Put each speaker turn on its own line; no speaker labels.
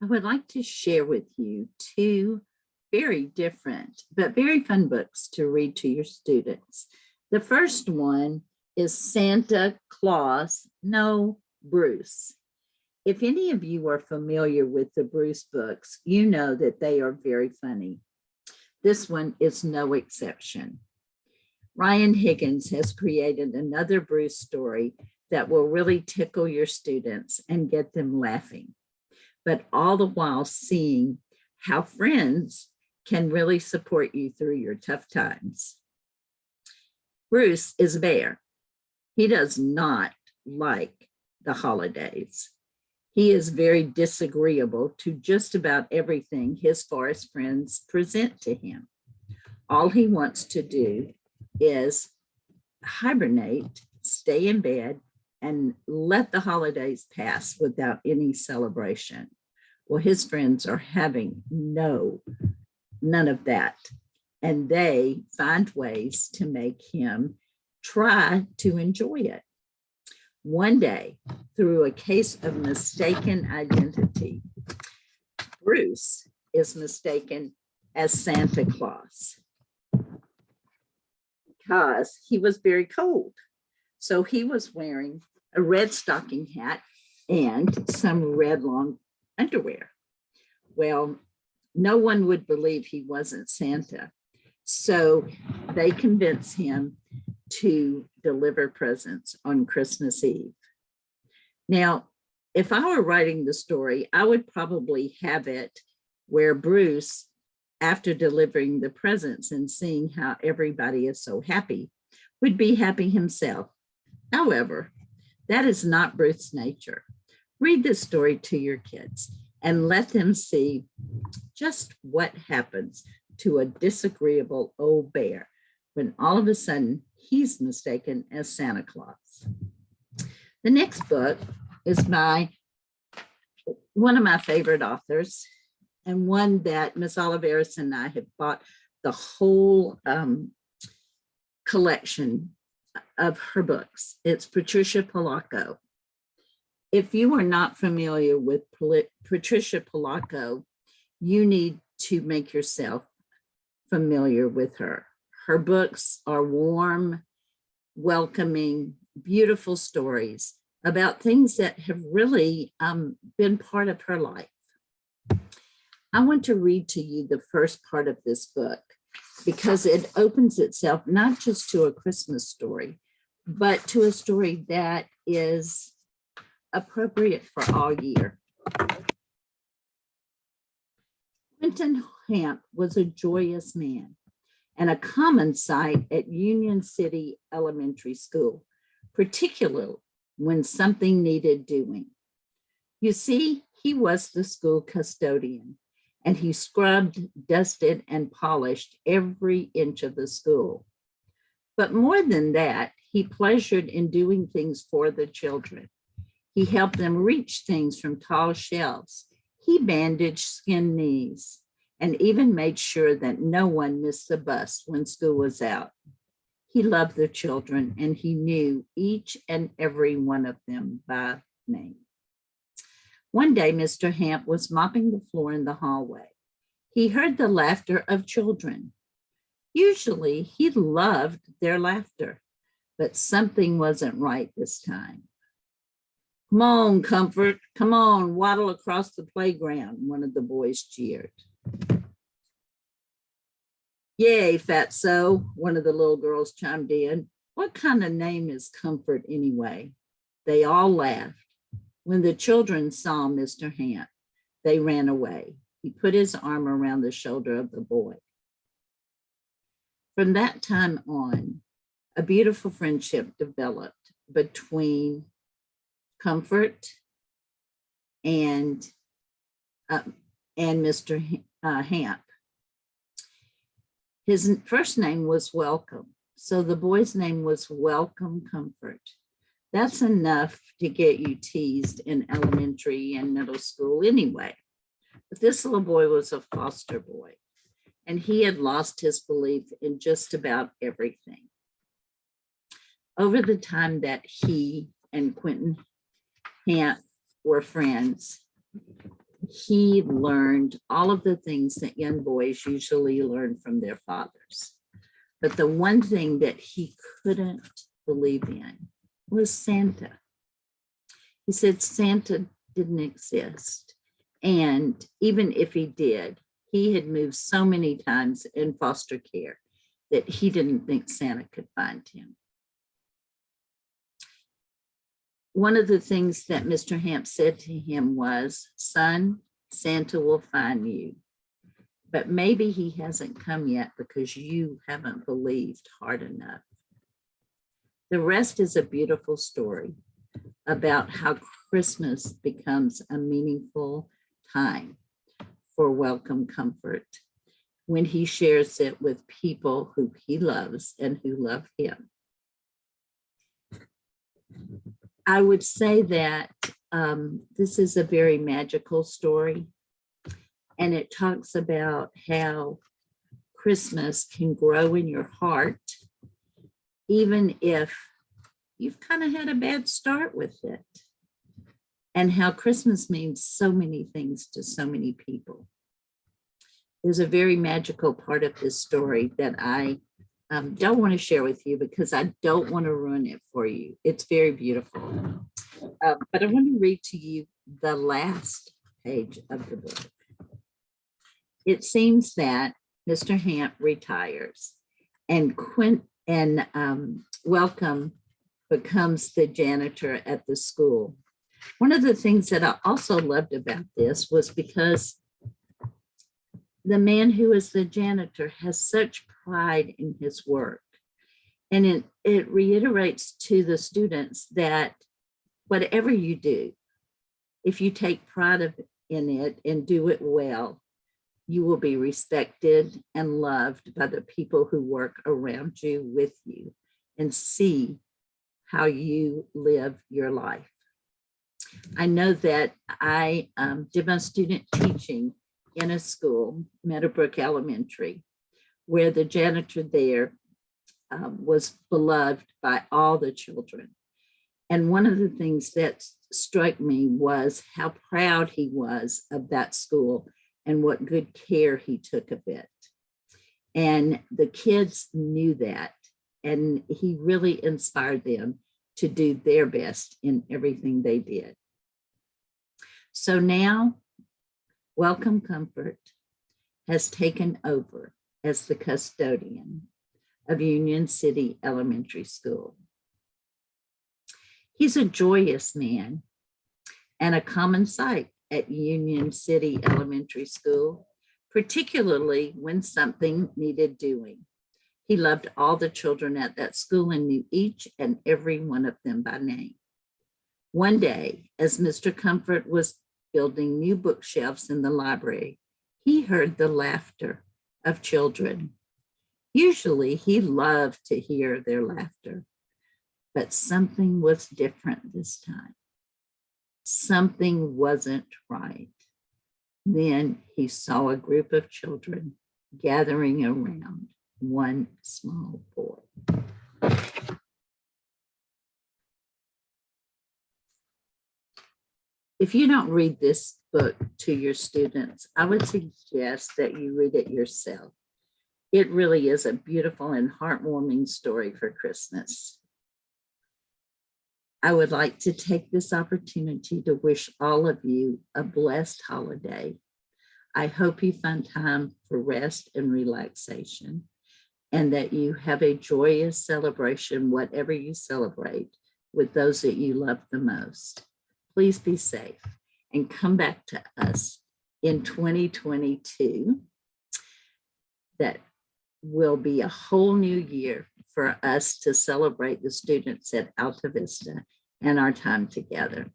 I would like to share with you two very different but very fun books to read to your students. The first one is Santa Claus, No Bruce. If any of you are familiar with the Bruce books, you know that they are very funny. This one is no exception. Ryan Higgins has created another Bruce story that will really tickle your students and get them laughing, but all the while seeing how friends can really support you through your tough times. Bruce is a bear. He does not like the holidays. He is very disagreeable to just about everything his forest friends present to him. All he wants to do is hibernate, stay in bed, and let the holidays pass without any celebration. Well, his friends are having none of that. And they find ways to make him try to enjoy it. One day, through a case of mistaken identity, Bruce is mistaken as Santa Claus because he was very cold. So he was wearing a red stocking hat and some red long underwear. Well, no one would believe he wasn't Santa. So they convince him to deliver presents on Christmas Eve. Now, if I were writing the story, I would probably have it where Bruce, after delivering the presents and seeing how everybody is so happy, would be happy himself. However, that is not Bruce's nature. Read this story to your kids and let them see just what happens to a disagreeable old bear when all of a sudden he's mistaken as Santa Claus. The next book is by one of my favorite authors and one that Miss Oliveris and I have bought the whole collection of her books. It's Patricia Polacco. If you are not familiar with Patricia Polacco, you need to make yourself familiar with her. Her books are warm, welcoming, beautiful stories about things that have really been part of her life. I want to read to you the first part of this book because it opens itself not just to a Christmas story, but to a story that is appropriate for all year. Quentin Hamp was a joyous man and a common sight at Union City Elementary School, particularly when something needed doing. You see, he was the school custodian, and he scrubbed, dusted, and polished every inch of the school. But more than that, he pleasured in doing things for the children. He helped them reach things from tall shelves. He bandaged skinned knees and even made sure that no one missed the bus when school was out. He loved the children and he knew each and every one of them by name. One day, Mr. Hamp was mopping the floor in the hallway. He heard the laughter of children. Usually, he loved their laughter, but something wasn't right this time. "Come on, Comfort, come on, waddle across the playground," one of the boys jeered. "Yay, Fatso," one of the little girls chimed in. "What kind of name is Comfort anyway?" They all laughed. When the children saw Mr. Hamp, they ran away. He put his arm around the shoulder of the boy. From that time on, a beautiful friendship developed between Comfort and Mr. Hamp. His first name was Welcome, so the boy's name was Welcome Comfort. That's enough to get you teased in elementary and middle school anyway. But this little boy was a foster boy, and he had lost his belief in just about everything. Over the time that he and Quentin Hamp were friends, he learned all of the things that young boys usually learn from their fathers. But the one thing that he couldn't believe in was Santa. He said Santa didn't exist. And even if he did, he had moved so many times in foster care that he didn't think Santa could find him. One of the things that Mr. Hamp said to him was, son, Santa will find you, but maybe he hasn't come yet because you haven't believed hard enough. The rest is a beautiful story about how Christmas becomes a meaningful time for Welcome Comfort when he shares it with people who he loves and who love him. I would say that this is a very magical story, and it talks about how Christmas can grow in your heart, even if you've kind of had a bad start with it, and how Christmas means so many things to so many people. There's a very magical part of this story that I don't want to share with you because I don't want to ruin it for you. It's very beautiful. But I want to read to you the last page of the book. It seems that Mr. Hamp retires and Welcome becomes the janitor at the school. One of the things that I also loved about this was because the man who is the janitor has such pride in his work. And it reiterates to the students that whatever you do, if you take pride in it and do it well, you will be respected and loved by the people who work around you, with you, and see how you live your life. I know that I did my student teaching in a school, Meadowbrook Elementary, where the janitor there was beloved by all the children. And one of the things that struck me was how proud he was of that school and what good care he took of it. And the kids knew that, and he really inspired them to do their best in everything they did. So now, Welcome Comfort has taken over as the custodian of Union City Elementary School. He's a joyous man and a common sight at Union City Elementary School, particularly when something needed doing. He loved all the children at that school and knew each and every one of them by name. One day, as Mr. Comfort was building new bookshelves in the library, he heard the laughter of children. Usually he loved to hear their laughter, but something was different this time. Something wasn't right. Then he saw a group of children gathering around one small boy. If you don't read this book to your students, I would suggest that you read it yourself. It really is a beautiful and heartwarming story for Christmas. I would like to take this opportunity to wish all of you a blessed holiday. I hope you find time for rest and relaxation, and that you have a joyous celebration, whatever you celebrate, with those that you love the most. Please be safe and come back to us in 2022. That will be a whole new year for us to celebrate the students at Alta Vista and our time together.